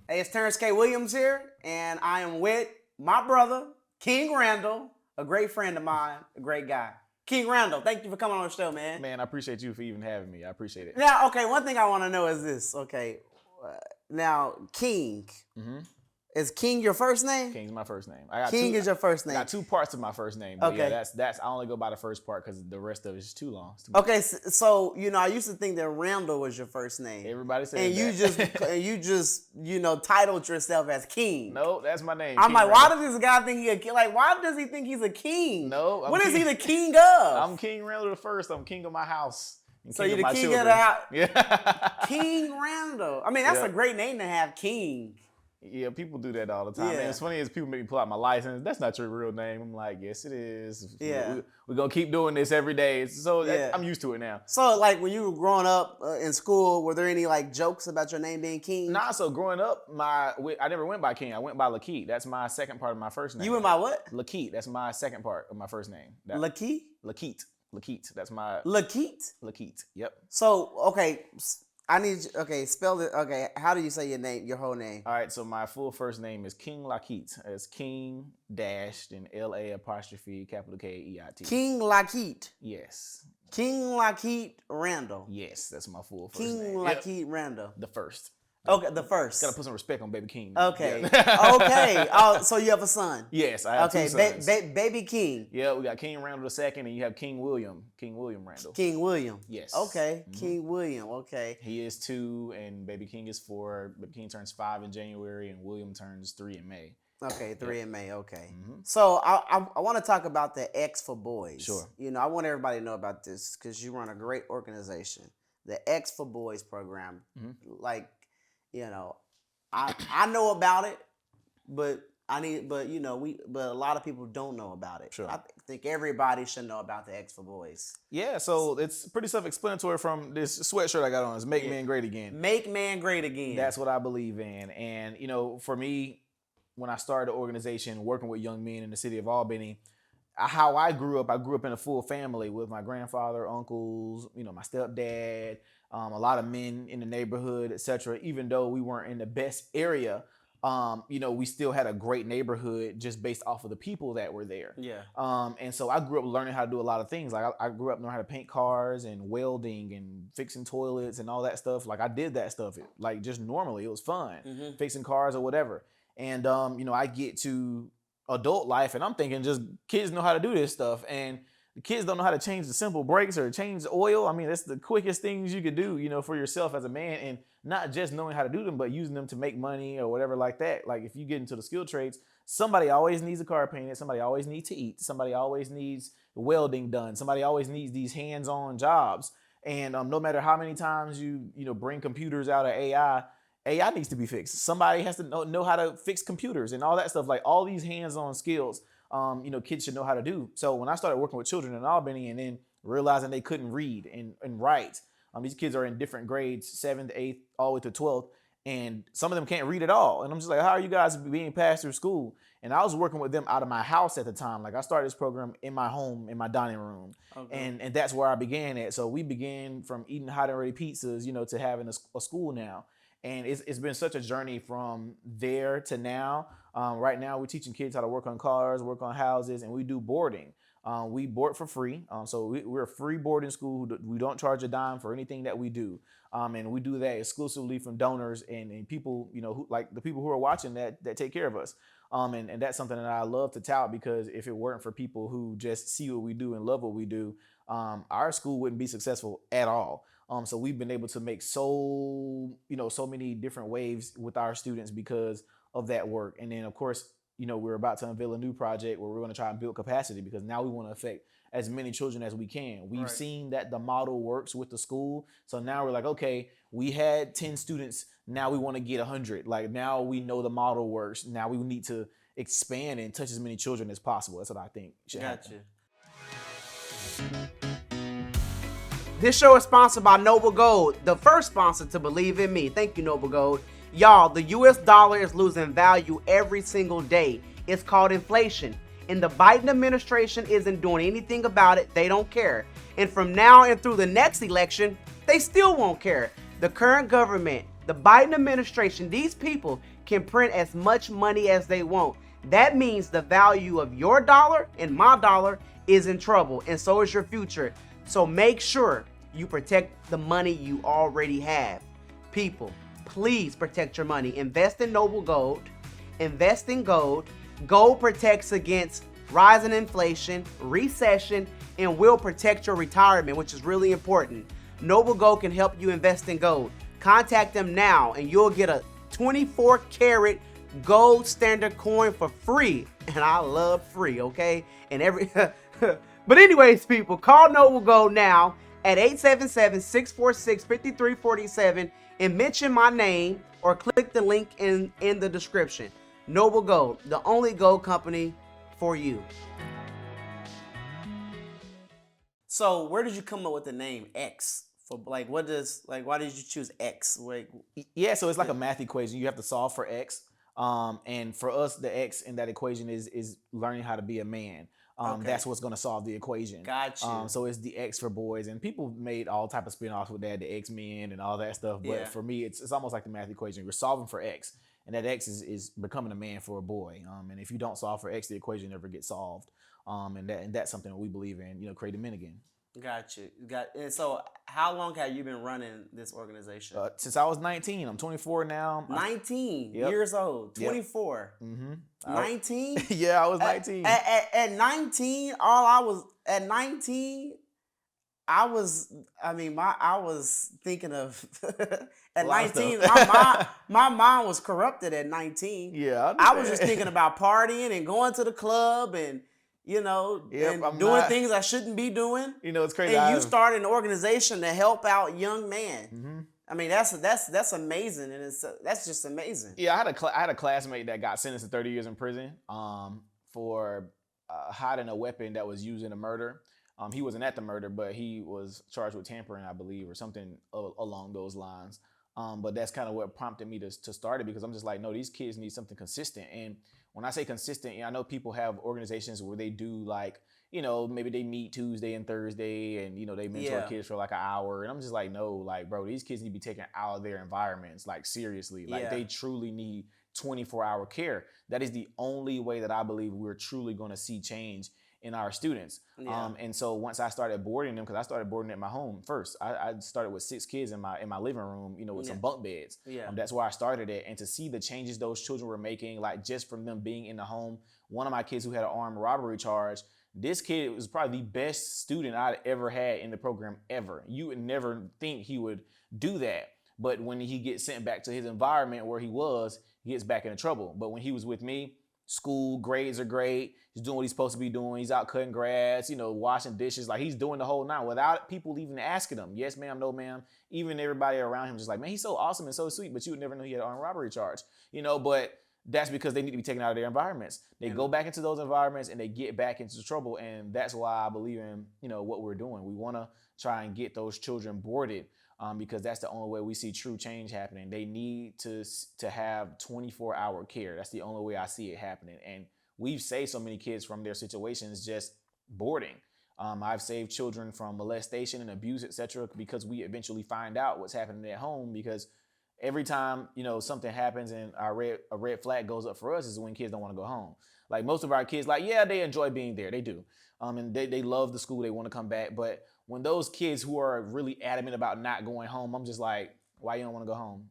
Hey, it's Terrence K. Williams here, and I am with my brother, King Randall, a great friend of mine, a great guy. King Randall, thank you for coming on the show, man. Man, I appreciate you for even having me. I appreciate it. Now, okay, one thing I want to know is this. Okay, now, King. Is King your first name? King's my first name. King is your first name. I got two parts of my first name. But Okay. Yeah, that's I only go by the first part because the rest of it is too long. It's too Okay, so I used to think that Randall was your first name. Everybody says and that. you just titled yourself as King. No, that's my name. I'm King like, why Randall. does this guy think why does he think he's a king? No, What is he King. the king of? I'm King Randall the first. I'm king of my house. And So king you're of the my king children. of the house. Yeah. King Randall. I mean, that's Yeah. a great name to have, King. Yeah, people do that all the time. Yeah. And it's funny as people make me pull out my license. That's not your real name. I'm like, yes, it is. Yeah. We're going to keep doing this every day. So Yeah. I'm used to it now. So, like, when you were growing up in school, were there any, jokes about your name being King? Nah, so growing up, I never went by King. I went by Lakeet. That's my second part of my first name. You went by what? Lakeet. That's my second part of my first name. Lakeet? Lakeet. That's my Lakeet? Lakeet. Yep. So, okay, spell it. Okay, how do you say your name, your whole name? All right, so my full first name is King Lakeet. It's King dashed and LA' capital KEIT. King Lakeet. Yes. King Lakeet Randall. Yes, that's my full first King name. Lakeet Randall. The first. Okay, the first. Gotta put some respect on baby King. Okay. Yeah. Okay. Oh, so you have a son. Yes, I have Okay, two sons. baby King. Yeah, we got King Randall II, and you have King William Randall. King William. Yes. Okay, King William. Okay. He is 2, and baby King is 4. Baby King turns 5 in January, and William turns 3 in May. Okay, 3 in May. Okay. Mm-hmm. So I want to talk about the X for Boys. Sure. I want everybody to know about this because you run a great organization, the X for Boys program. Mm-hmm. I know about it, but a lot of people don't know about it. Sure. I think everybody should know about the X for Boys. Yeah, so it's pretty self-explanatory from this sweatshirt I got on. It's Make Man Great Again. Make man great again. That's what I believe in. And, for me, when I started the organization working with young men in the city of Albany, how I grew up in a full family with my grandfather, uncles, my stepdad, a lot of men in the neighborhood, etc. Even though we weren't in the best area, we still had a great neighborhood just based off of the people that were there. Yeah. And so I grew up learning how to do a lot of things. Like I grew up learning how to paint cars and welding and fixing toilets and all that stuff. Like I did that stuff, just normally. It was fun, fixing cars or whatever. And, I get to adult life and I'm thinking just kids know how to do this stuff. And the kids don't know how to change the simple brakes or change the oil. I mean, that's the quickest things you could do, for yourself as a man, and not just knowing how to do them, but using them to make money or whatever like that. Like if you get into the skilled trades, somebody always needs a car painted. Somebody always needs to eat. Somebody always needs welding done. Somebody always needs these hands-on jobs. And no matter how many times you bring computers out of AI needs to be fixed. Somebody has to know how to fix computers and all that stuff. Like all these hands-on skills, kids should know how to do. So when I started working with children in Albany and then realizing they couldn't read and write, these kids are in different grades, 7th, 8th, all the way to 12th, and some of them can't read at all. And I'm just like, how are you guys being passed through school? And I was working with them out of my house at the time. Like I started this program in my home, in my dining room. Okay. And that's where I began at. So we began from eating hot and ready pizzas, to having a school now. And it's been such a journey from there to now. Right now, we're teaching kids how to work on cars, work on houses, and we do boarding. We board for free. So we're a free boarding school. We don't charge a dime for anything that we do. And we do that exclusively from donors and people, who, like the people who are watching that take care of us. And that's something that I love to tout because if it weren't for people who just see what we do and love what we do, our school wouldn't be successful at all. So we've been able to make so many different waves with our students because of that work. And then of course, we're about to unveil a new project where we're going to try and build capacity because now we want to affect as many children as we can. We've seen that the model works with the school. So now we're like, okay, we had 10 students. Now we want to get 100. Like now we know the model works. Now we need to expand and touch as many children as possible. That's what I think should happen. This show is sponsored by Noble Gold, the first sponsor to believe in me. Thank you, Noble Gold. Y'all, the US dollar is losing value every single day. It's called inflation. And the Biden administration isn't doing anything about it. They don't care. And from now and through the next election, they still won't care. The current government The Biden administration, these people can print as much money as they want. That means the value of your dollar and my dollar is in trouble, and so is your future. So make sure you protect the money you already have. People, please protect your money. Invest in noble gold. Invest in gold. Gold protects against rising inflation, recession, and will protect your retirement, which is really important. Noble Gold can help you invest in gold. Contact them now and you'll get a 24 karat gold standard coin for free. And I love free, okay? And but anyways, people, call Noble Gold now at 877-646-5347 and mention my name or click the link in the description. Noble Gold, the only gold company for you. So where did you come up with the name X? For like, why did you choose X? Like, yeah, so it's like a math equation. You have to solve for X. And for us, the X in that equation is learning how to be a man. Okay. That's what's going to solve the equation. Gotcha. So it's the X for boys, and people made all type of spin-offs with that, the X-Men and all that stuff. But for me, it's almost like the math equation. We're solving for X, and that X is becoming a man for a boy. And if you don't solve for X, the equation never gets solved. And that's something that we believe in, creating men again. Gotcha. And so how long have you been running this organization? Since I was 19. I'm 24 now. 19 years old. 24. Yep. Mm-hmm. 19? Yeah, I was 19. At 19, I was thinking of at 19, my mind was corrupted at 19. Yeah. I was just thinking about partying and going to the club and doing things I shouldn't be doing. It's crazy. And you started an organization to help out young men. Mm-hmm. I mean, that's amazing, and that's just amazing. Yeah, I had a classmate that got sentenced to 30 years in prison for hiding a weapon that was used in a murder. He wasn't at the murder, but he was charged with tampering, I believe, or something along those lines. But that's kind of what prompted me to start it, because I'm just like, no, these kids need something consistent. And when I say consistent, I know people have organizations where they do like, maybe they meet Tuesday and Thursday and, they mentor kids for like an hour. And I'm just like, no, like, bro, these kids need to be taken out of their environments, like seriously. Like they truly need 24-hour care. That is the only way that I believe we're truly going to see change in our students. And so once I started boarding them, because I started boarding at my home first, I started with 6 kids in my living room, with some bunk beds. That's where I started it. And to see the changes those children were making, like just from them being in the home. One of my kids who had an armed robbery charge, this kid was probably the best student I'd ever had in the program ever. You would never think he would do that. But when he gets sent back to his environment where he gets back into trouble. But when he was with me, school, grades are great. He's doing what he's supposed to be doing. He's out cutting grass, washing dishes. Like, he's doing the whole nine without people even asking him, yes, ma'am, no, ma'am. Even everybody around him just like, man, he's so awesome and so sweet, but you would never know he had an armed robbery charge, but that's because they need to be taken out of their environments. They go back into those environments and they get back into trouble. And that's why I believe in, what we're doing. We want to try and get those children boarded because that's the only way we see true change happening. They need to have 24-hour care. That's the only way I see it happening. And we've saved so many kids from their situations just boarding. I've saved children from molestation and abuse, etc., because we eventually find out what's happening at home. Because every time, something happens and a red flag goes up for us is when kids don't want to go home. Like, most of our kids, they enjoy being there. They do. And they love the school. They want to come back. But when those kids who are really adamant about not going home, I'm just like, why you don't want to go home?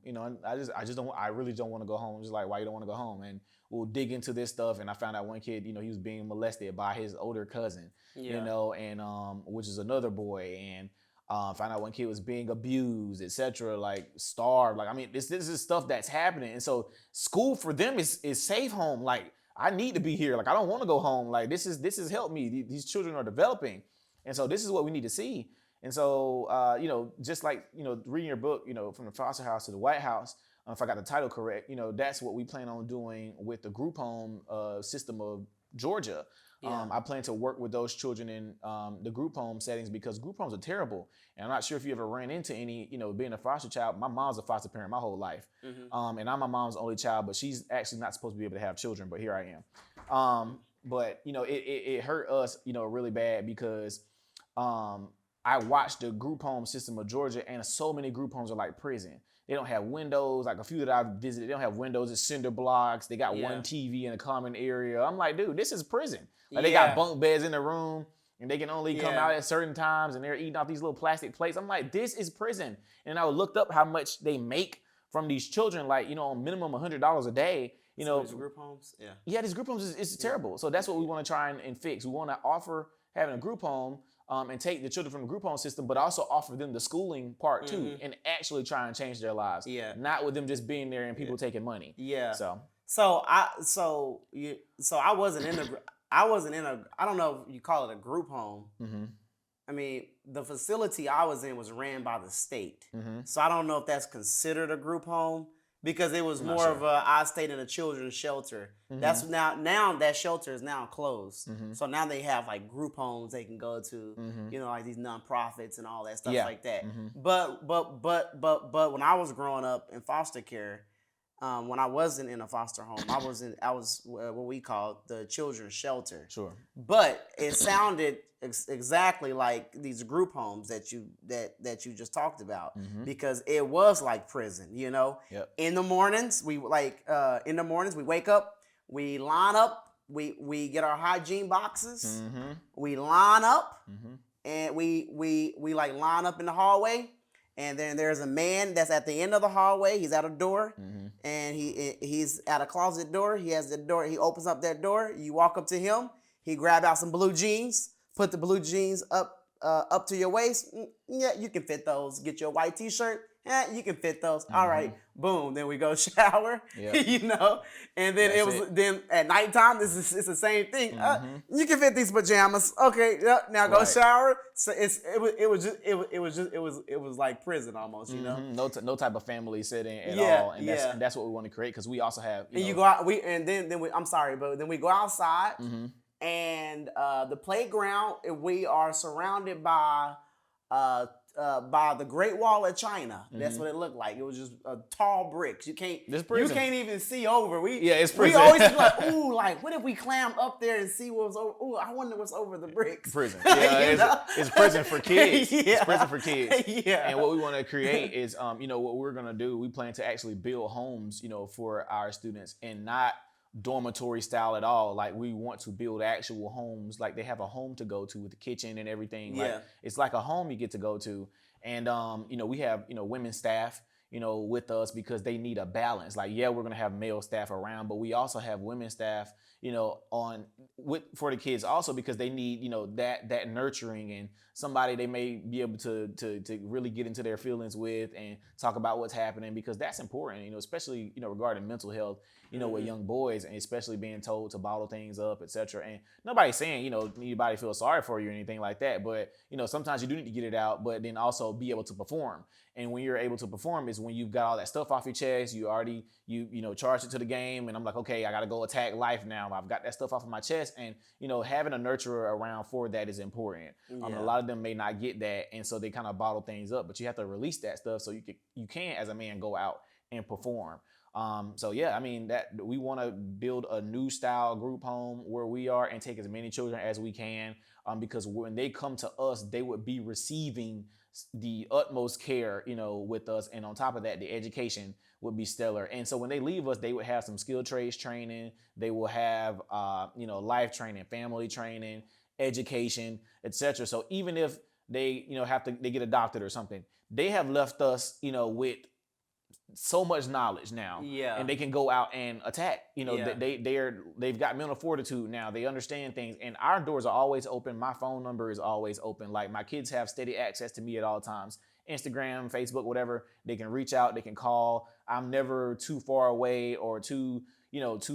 I really don't want to go home. I'm just like, why you don't want to go home? And we'll dig into this stuff. And I found out one kid, he was being molested by his older cousin, and which is another boy. And found out one kid was being abused, etc., like starved. Like, I mean, this is stuff that's happening. And so school for them is safe home. Like, I need to be here. Like, I don't want to go home. Like, this has helped me. These children are developing. And so this is what we need to see. And so, just like, reading your book, from the foster house to the White House, if I got the title correct, that's what we plan on doing with the group home system of Georgia. I plan to work with those children in the group home settings, because group homes are terrible. And I'm not sure if you ever ran into any, being a foster child. My mom's a foster parent my whole life. Mm-hmm. And I'm my mom's only child, but she's actually not supposed to be able to have children, but here I am. But, it hurt us, really bad, because I watched the group home system of Georgia, and so many group homes are like prison. They don't have windows. Like a few that I've visited, they don't have windows. It's cinder blocks. They got Yeah. one TV in a common area. I'm like, dude, this is prison. Like they got bunk beds in the room and they can only come out at certain times and they're eating off these little plastic plates. I'm like, this is prison. And I looked up how much they make from these children, like, you know, minimum $100 a day. You know, these group homes, these group homes is terrible. So that's what we want to try and fix. We want to offer having a group home and take the children from the group home system, but also offer them the schooling part too, and actually try and change their lives. Yeah. Not with them just being there and people taking money. Yeah. So I wasn't in a I don't know if you call it a group home. Mm-hmm. I mean, the facility I was in was ran by the state. Mm-hmm. So I don't know if that's considered a group home because it was more of I stayed in a children's shelter. Mm-hmm. That's now that shelter is now closed. Mm-hmm. So now they have like group homes they can go to, Mm-hmm. you know, like these nonprofits and all that stuff Yeah. like that. Mm-hmm. But when I was growing up in foster care, when I wasn't in a foster home, I was what we call the children's shelter. Sure. But it sounded exactly like these group homes that you just talked about, because it was like prison, you know. Yep. In the mornings we wake up, we line up, we get our hygiene boxes, we line up, and we like line up in the hallway. And then there's a man that's at the end of the hallway. He's at a door, and he's at a closet door. He has the door. He opens up that door. You walk up to him. He grab out some blue jeans. Put the blue jeans up to your waist. Yeah, you can fit those. Get your white T-shirt. You can fit those. All right, boom. Then we go shower. Yep. You know, and then then at nighttime. It's the same thing. You can fit these pajamas. Okay, now go shower. So it was like prison almost. You know, no type of family setting at all, and that's what we want to create, because we also have. You go out. I'm sorry, but then we go outside. And the playground, we are surrounded by the Great Wall of China. That's what it looked like. It was just tall bricks. You can't even see over. It's We prison. always be like, ooh, like what if we climb up there and see what was over? Ooh, I wonder what's over the bricks. Prison. Yeah, it's prison for kids. It's prison for kids. Yeah. And what we want to create is, what we're gonna do. We plan to actually build homes, for our students, and not dormitory style at all. Like, we want to build actual homes, like they have a home to go to with the kitchen and everything. Like, it's like a home you get to go to. And we have women staff with us, because they need a balance. Like, we're gonna have male staff around, but we also have women staff for the kids also, because they need that nurturing and somebody they may be able to really get into their feelings with and talk about what's happening, because that's important, especially regarding mental health, with young boys, and especially being told to bottle things up, etc. And nobody's saying anybody feels sorry for you or anything like that, but sometimes you do need to get it out, but then also be able to perform. And when you're able to perform is when you've got all that stuff off your chest. You already charged it to the game, and I'm like, okay, I got to go attack life now. I've got that stuff off of my chest, and having a nurturer around for that is important. A lot of them may not get that, and so they kind of bottle things up. But you have to release that stuff so you can as a man go out and perform. That we want to build a new style group home where we are, and take as many children as we can, because when they come to us, they would be receiving the utmost care, with us. And on top of that, the education would be stellar. And so when they leave us, they would have some skilled trades training. They will have, life training, family training, education, etc. So even if they, they get adopted or something, they have left us, with so much knowledge now, and they can go out and attack. They've got mental fortitude now. They understand things, and our doors are always open. My phone number is always open. Like, my kids have steady access to me at all times. Instagram, Facebook, whatever. They can reach out. They can call. I'm never too far away or too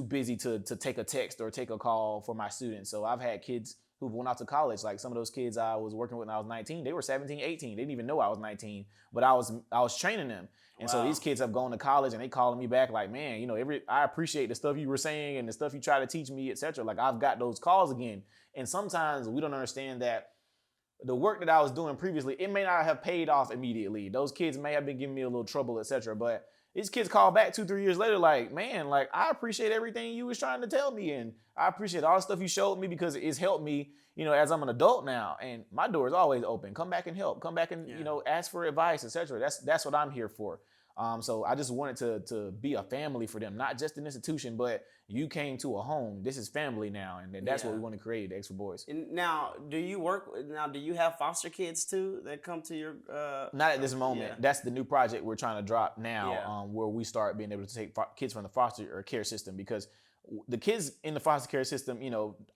busy to take a text or take a call for my students. So I've had kids who went out to college. Like, some of those kids I was working with when I was 19, they were 17, 18. They didn't even know I was 19, but I was training them. And so these kids have gone to college, and they calling me back like, man, I appreciate the stuff you were saying and the stuff you try to teach me, etc. Like, I've got those calls again. And sometimes we don't understand that the work that I was doing previously, it may not have paid off immediately. Those kids may have been giving me a little trouble, etc. But these kids call back 2-3 years later like, man, like, I appreciate everything you was trying to tell me, and I appreciate all the stuff you showed me, because it's helped me, as I'm an adult now. And my door is always open. Come back and help. Come back and ask for advice, etc. That's what I'm here for. So I just wanted to be a family for them, not just an institution, but you came to a home. This is family now, and that's what we want to create, the Extra Boys. Now, do you have foster kids too that come to your? Not at this moment. Yeah. That's the new project we're trying to drop now, Yeah. where we start being able to take kids from the foster or care system, because the kids in the foster care system,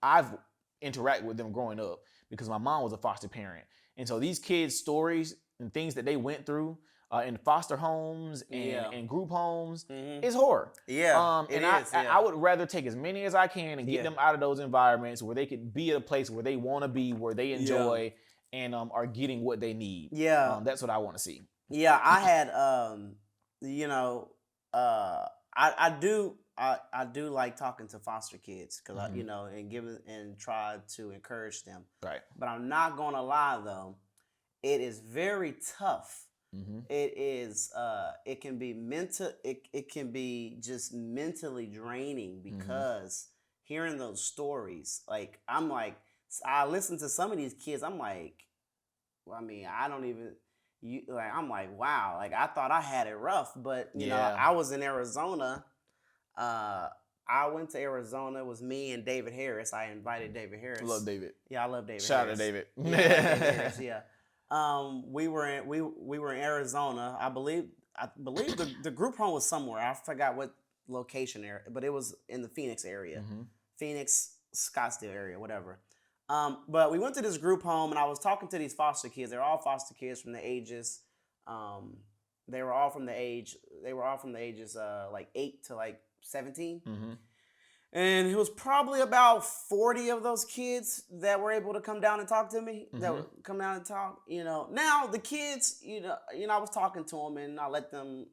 I've interacted with them growing up because my mom was a foster parent, and so these kids' stories and things that they went through in foster homes and group homes is horror. Yeah, I would rather take as many as I can and get them out of those environments where they could be at a place where they want to be, where they enjoy, and are getting what they need. Yeah, that's what I want to see. Yeah, I had I do like talking to foster kids because and try to encourage them. Right. But I'm not gonna lie though, it is very tough. It is it can be it can be just mentally draining because hearing those stories, like I listen to some of these kids, I'm like, well, I mean, I don't even I'm like, wow, like I thought I had it rough, but you know, I was in Arizona. I went to Arizona. It was me and David Harris. I invited David Harris. Love David. Yeah, I love David. Shout out to David. Yeah, David Harris, yeah. We were in Arizona. I believe the group home was somewhere. I forgot what location there, but it was in the Phoenix area, Phoenix, Scottsdale area, whatever. But we went to this group home, and I was talking to these foster kids. They're all foster kids from the ages. They were all from the ages like 8 to like 17. And it was probably about 40 of those kids that were able to come down and talk to me. That would come down and talk. Now the kids, I was talking to them and I let them,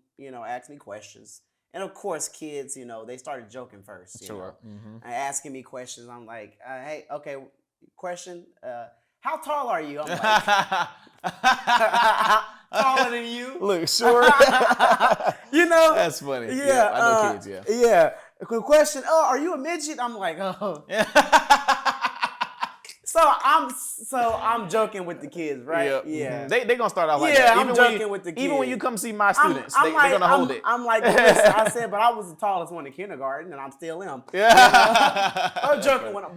ask me questions. And of course, kids, they started joking first. Sure. And asking me questions. I'm like, hey, okay, question. How tall are you? I'm like, taller than you. Look, sure. That's funny. Yeah, I know kids. Yeah. Yeah. Quick question. Oh, are you a midget? I'm like, oh. So I'm joking with the kids, right? Yeah. They gonna start off like that. Yeah, I'm joking with the kids. Even when you come see my students, they're gonna hold it. I'm like, listen, I said, but I was the tallest one in kindergarten, and I'm still am. I'm joking with them.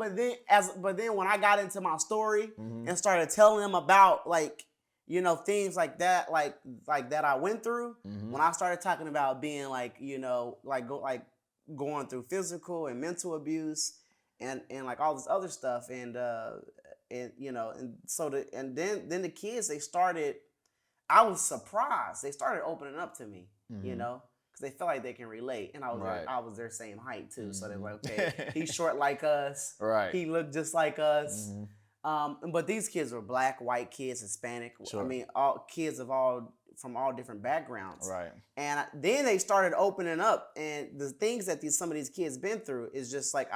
But then when I got into my story and started telling them about things like that, like that I went through, when I started talking about being going through physical and mental abuse and like all this other stuff, and then the kids, I was surprised. They started opening up to me, because they felt like they can relate, and I was their same height too, so they're like, okay, he's short like us, right? He looked just like us. But these kids were black, white kids, Hispanic. Sure. I mean, all kids from all different backgrounds. Right. And then they started opening up, and the things that some of these kids been through is just like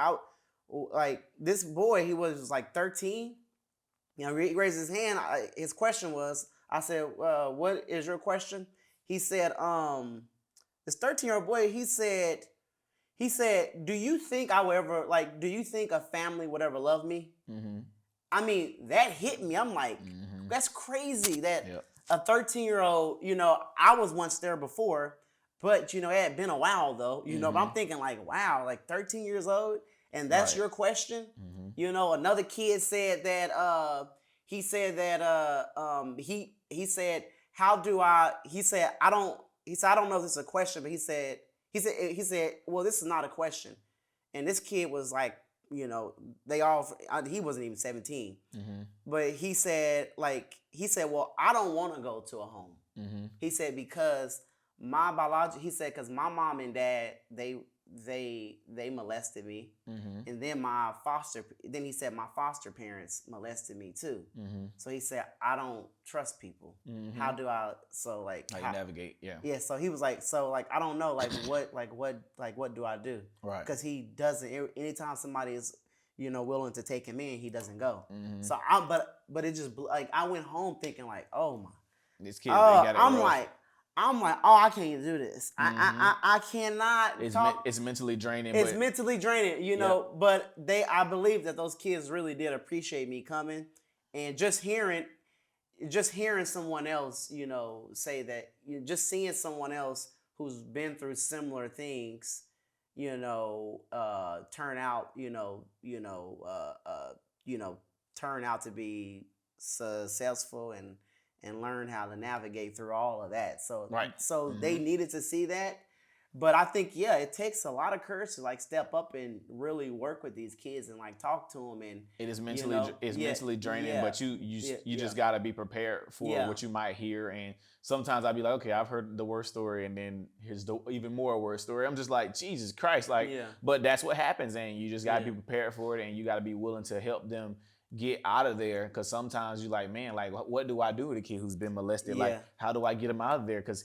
this boy, he was like 13. He raised his hand. His question was, I said, what is your question? He said, this 13-year-old boy, he said, do you think do you think a family would ever love me? I mean, that hit me. I'm like, that's crazy that a 13-year-old, I was once there before, but, it had been a while though, but I'm thinking like, wow, like 13 years old, and that's your question? Another kid said that, he said, I don't know if this is a question, but he said, well, this is not a question. And this kid was like, he wasn't even 17, but he said, well, I don't want to go to a home. He said, because my mom and dad, they molested me. And then he said my foster parents molested me too. So he said, I don't trust people. How do I, how you navigate? Yeah. Yeah. So he was like, I don't know, what do I do? Right. Because he doesn't, anytime somebody is, willing to take him in, he doesn't go. So but it just, I went home thinking like, oh my, these kids, they got it rough. I'm like, oh, I can't do this. I cannot. It's mentally draining. It's mentally draining, But I believe that those kids really did appreciate me coming, and just hearing, just hearing someone else, say that, just seeing someone else who's been through similar things, turn out, turn out to be successful and learn how to navigate through all of that. So, Right. they needed to see that. But I think, yeah, it takes a lot of courage to like step up and really work with these kids and like talk to them. And it is mentally mentally draining, yeah, but you just got to be prepared for what you might hear. And sometimes I'd be like, okay, I've heard the worst story, and then here's the even more worst story. I'm just like, Jesus Christ, like, but that's what happens, and you just got to be prepared for it, and you got to be willing to help them get out of there. Because sometimes you're like, man, like, what do I do with a kid who's been molested? Like, how do I get him out of there? Because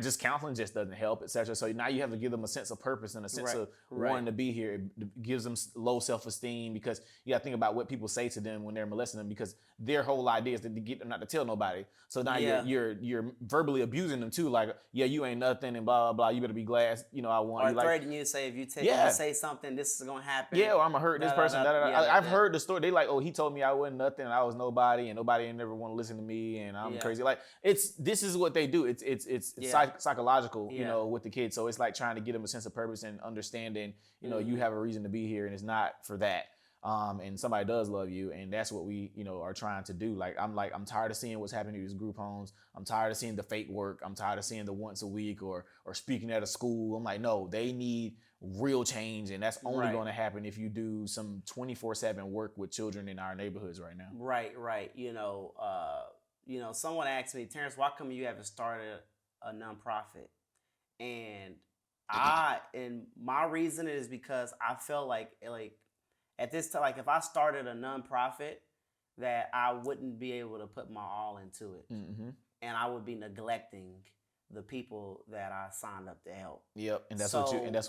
just counseling just doesn't help, etc. So now you have to give them a sense of purpose and a sense of wanting to be here. It gives them low self-esteem, because you got to think about what people say to them when they're molesting them, because their whole idea is to get them not to tell nobody. So now you're verbally abusing them too, like, yeah, you ain't nothing and blah blah blah. You better be glad, I want you. Or threatening you to say, if you say something, this is gonna happen. Yeah, or I'm gonna hurt this person. I've heard the story. They like, oh, he told me I wasn't nothing and I was nobody, and nobody ain't never want to listen to me, and I'm crazy. Like, this is what they do. It's psychological, with the kids. So it's like trying to get them a sense of purpose and understanding, you have a reason to be here, and it's not for that. And somebody does love you, and that's what we, are trying to do. I'm tired of seeing what's happening to these group homes. I'm tired of seeing the fake work. I'm tired of seeing the once a week or speaking at a school. I'm like, no, they need real change, and that's only going to happen if you do some 24/7 work with children in our neighborhoods right now. Right. Someone asked me, Terrence, why come you haven't started a nonprofit? And my reason is because I felt like at this time, like, if I started a nonprofit, that I wouldn't be able to put my all into it, and I would be neglecting the people that I signed up to help. Yep, and that's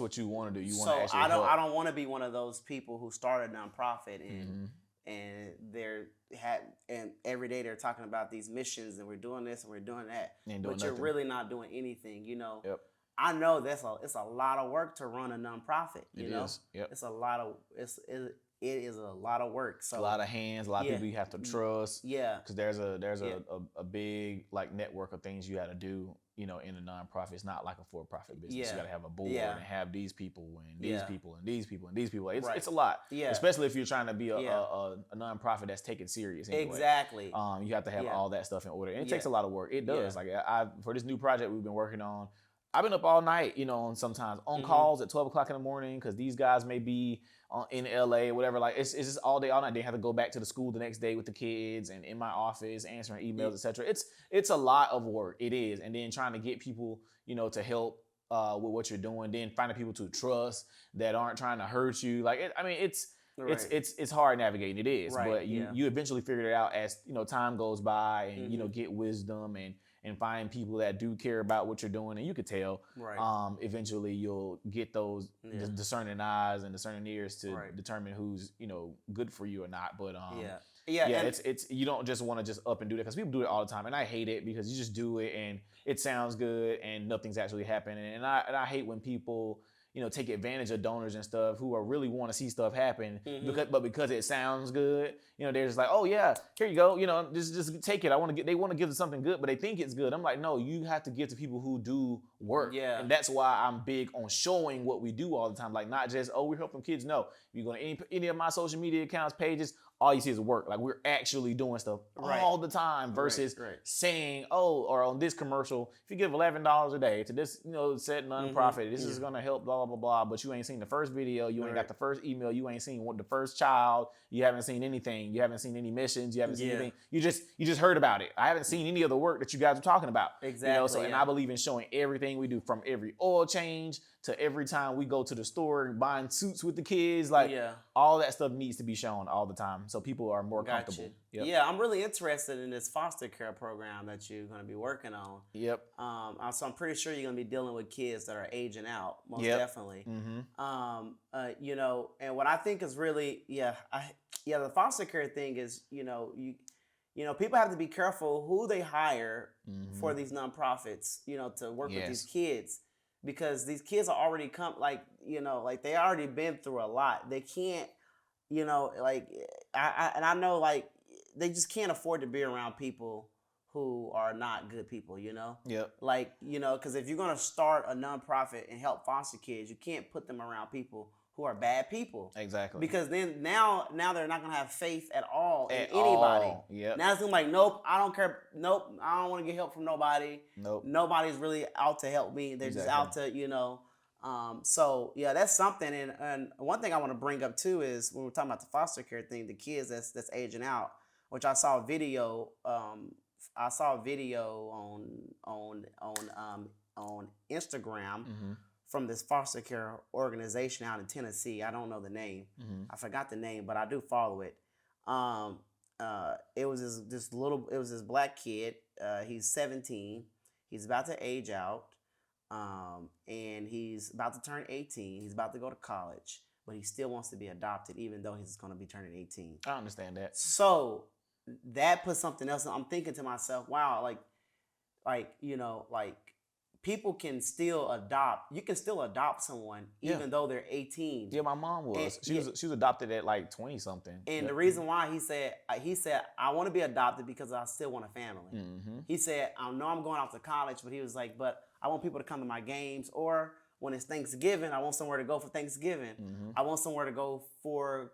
what you want to do. You want to actually help. I don't want to be one of those people who started a nonprofit and every day they're talking about these missions, and we're doing this and we're doing that, but you're really not doing anything. Yep. I know it's a lot of work to run a nonprofit. It's a lot of it is a lot of work. So a lot of hands, a lot of people you have to trust. Yeah, because there's a big like network of things you got to do. In a nonprofit, it's not like a for-profit business. You got to have a board and have these people and these people and these people and these people. It's a lot. Yeah, especially if you're trying to be a nonprofit that's taken serious. Anyway. Exactly. You have to have all that stuff in order, and it takes a lot of work. It does. Like for this new project we've been working on, I've been up all night, on sometimes on calls at 12 o'clock in the morning, because these guys may be in LA or whatever. Like, it's just all day, all night. They have to go back to the school the next day with the kids, and in my office answering emails, etc. It's a lot of work. It is. And then trying to get people, to help with what you're doing, then finding people to trust that aren't trying to hurt you. Like, it's hard navigating. It is, but you eventually figure it out as time goes by, and get wisdom and find people that do care about what you're doing, and you could tell. Eventually, you'll get those discerning eyes and discerning ears to determine who's good for you or not. But it's you don't just want to just up and do that, because people do it all the time, and I hate it, because you just do it and it sounds good and nothing's actually happening. And I hate when people take advantage of donors and stuff who are really want to see stuff happen, because it sounds good, they're just like, oh yeah, here you go, just take it. They want to give them something good, but they think it's good. I'm like, no, you have to give to people who do work. Yeah. And that's why I'm big on showing what we do all the time. Like, not just, oh, we're helping kids. No, if you go to any of my social media accounts, pages, all you see is work. Like, we're actually doing stuff all the time, versus saying, oh, or on this commercial, if you give $11 a day to this, said nonprofit, this is going to help, blah, blah, blah, but you ain't seen the first video, you ain't got the first email, you ain't seen the first child, you haven't seen anything, you haven't seen any missions, you haven't seen anything, you just heard about it. I haven't seen any of the work that you guys are talking about. Exactly. And I believe in showing everything we do, from every oil change to every time we go to the store and buying suits with the kids. Like, all that stuff needs to be shown all the time, so people are more comfortable. Yep. Yeah, I'm really interested in this foster care program that you're going to be working on. Yep. So I'm pretty sure you're going to be dealing with kids that are aging out, most definitely. And what I think is really, the foster care thing is, people have to be careful who they hire for these nonprofits, to work with these kids. Because these kids are already they already been through a lot. They can't, I know, they just can't afford to be around people who are not good people, you know? Yep. Like, you know, because if you're going to start a nonprofit and help foster kids, you can't put them around people who are bad people. Exactly. Because then now they're not going to have faith at all in At anybody. all. Yep. Now it's going to be like, nope, I don't care. Nope, I don't want to get help from nobody. Nope. Nobody's really out to help me. They're just out to, you know. So yeah, that's something. And one thing I want to bring up too is when we're talking about the foster care thing, the kids that's aging out, which I saw a video. I saw a video on Instagram from this foster care organization out in Tennessee. I don't know the name. I forgot the name, but I do follow it. It was this black kid. He's 17. He's about to age out. And he's about to turn 18. He's about to go to college, but he still wants to be adopted, even though he's going to be turning 18. I understand that. So that puts something else. I'm thinking to myself, wow, you know, like people can still adopt. You can still adopt someone even though they're 18. Yeah, my mom was. And, she was adopted at like 20 something. And the reason why he said I want to be adopted because I still want a family. He said I know I'm going off to college, but he was like, but I want people to come to my games, or when it's Thanksgiving, I want somewhere to go for Thanksgiving. I want somewhere to go for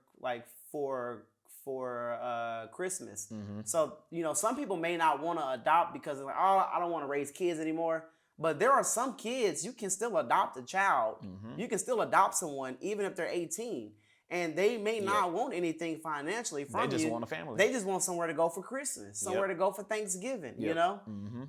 Christmas. So, you know, some people may not want to adopt because they're like, oh, I don't want to raise kids anymore. But there are some kids, you can still adopt a child. You can still adopt someone even if they're 18. And they may not want anything financially from you. They just want a family. They just want somewhere to go for Christmas, somewhere to go for Thanksgiving, you know?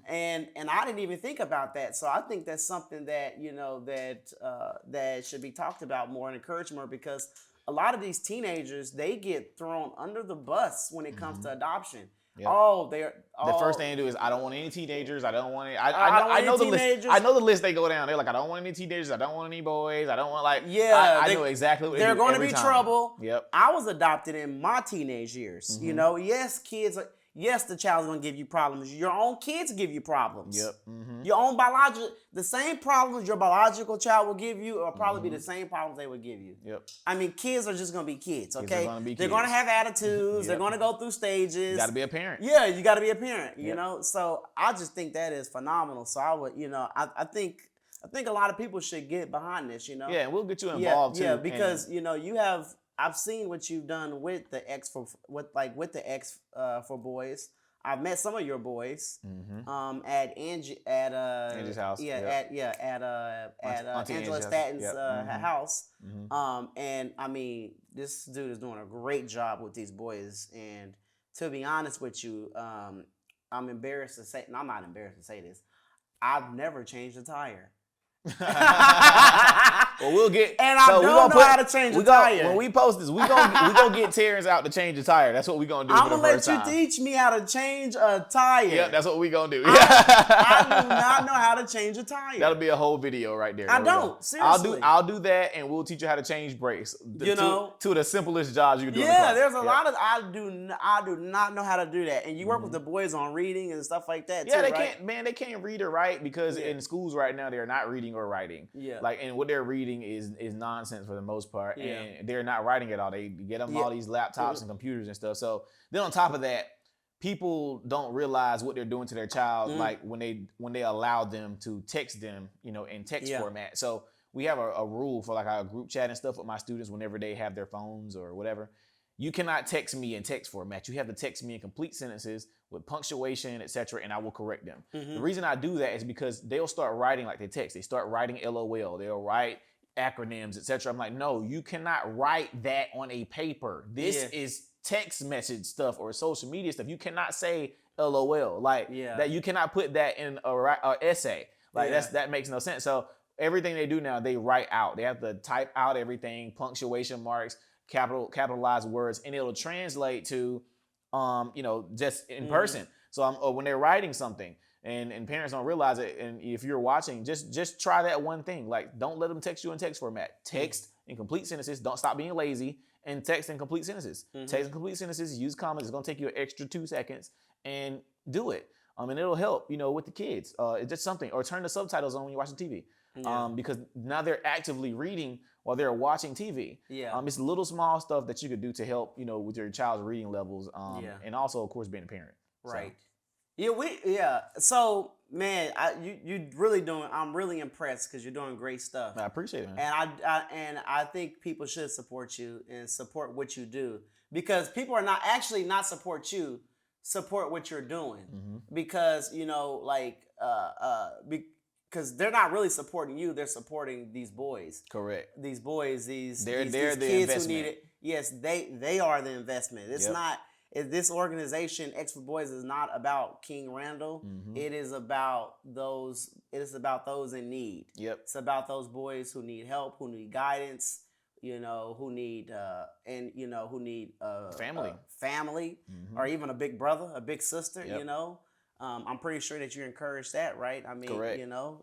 And I didn't even think about that. So I think that's something that, you know, that should be talked about more and encouraged more, because a lot of these teenagers, they get thrown under the bus when it comes to adoption. Yep. The first thing they do is, I don't want any teenagers. I don't want any. I know the list. I know the list they go down. They're like, I don't want any teenagers. I don't want any boys. I don't want I know exactly what they're going to be time. trouble. Yep. I was adopted in my teenage years. You know, yes, kids. Yes, the child's gonna give you problems. Your own kids give you problems. Yep. Your own the same problems your biological child will give you will probably be the same problems they would give you. Yep. I mean, kids are just gonna be kids, okay? They're gonna have attitudes. They're gonna go through stages. You gotta be a parent. Yeah, you gotta be a parent, you know? So I just think that is phenomenal. So I would, you know, I think a lot of people should get behind this, you know? Yeah, and we'll get you involved too. Yeah, because, you know, I've seen what you've done with the X for boys. I've met some of your boys at Angie's house. At Angela Statton's house. And I mean, this dude is doing a great job with these boys. And to be honest with you, I'm embarrassed to say, and I'm not embarrassed to say this, I've never changed a tire. Well, we'll get. And I don't know how to change a tire. When we post this, we gonna get Terrence out to change the tire. That's what we gonna do. I'm gonna let you teach me how to change a tire. Yeah, that's what we gonna do. I do not know how to change a tire. That'll be a whole video right there. I don't. Seriously. I'll do that, and we'll teach you how to change brakes. You know, two of the simplest jobs you can do. Yeah, there's a lot of I do not know how to do that. And you work with the boys on reading and stuff like that. Yeah, too, they can't read or write because in schools right now they're not reading or writing. Yeah. And what they're reading is nonsense for the most part, and they're not writing at all. They get them all these laptops and computers and stuff. So then on top of that, people don't realize what they're doing to their child, like when they allow them to text them, you know, in text format. So we have a rule for like our group chat and stuff with my students whenever they have their phones or whatever. You cannot text me in text format. You have to text me in complete sentences with punctuation, etc., and I will correct them. The reason I do that is because they'll start writing like they text. They start writing LOL. They'll write acronyms, etc. I'm like, no, you cannot write that on a paper. This is text message stuff or social media stuff. You cannot say LOL that. You cannot put that in a essay. That makes no sense. So everything they do now, they write out. They have to type out everything, punctuation marks, capitalized words, and it'll translate to, just in person. So when they're writing something. And parents don't realize it. And if you're watching, just try that one thing. Like, don't let them text you in text format. Text in complete sentences. Don't stop being lazy. And text in complete sentences. Text in complete sentences. Use comments. It's gonna take you an extra 2 seconds, and do it. And it'll help, with the kids. It's just something. Or turn the subtitles on when you're watching TV. Because now they're actively reading while they're watching TV. It's little small stuff that you could do to help, with your child's reading levels. And also, of course, being a parent. Right. So. So man, you really doing. I'm really impressed because you're doing great stuff. I appreciate it, man. And I think people should support you and support what you do, because people are not support you, support what you're doing, because because they're not really supporting you, they're supporting these boys. Correct. These boys, they're these the kids investment. who need it. Yes, they are the investment. It's Yep. not. This organization, X for Boys, is not about King Randall. It is about those. It is about those in need. Yep. It's about those boys who need help, who need guidance. Who need family, or even a big brother, a big sister. Yep. I'm pretty sure that you encourage that, right? I mean, Correct.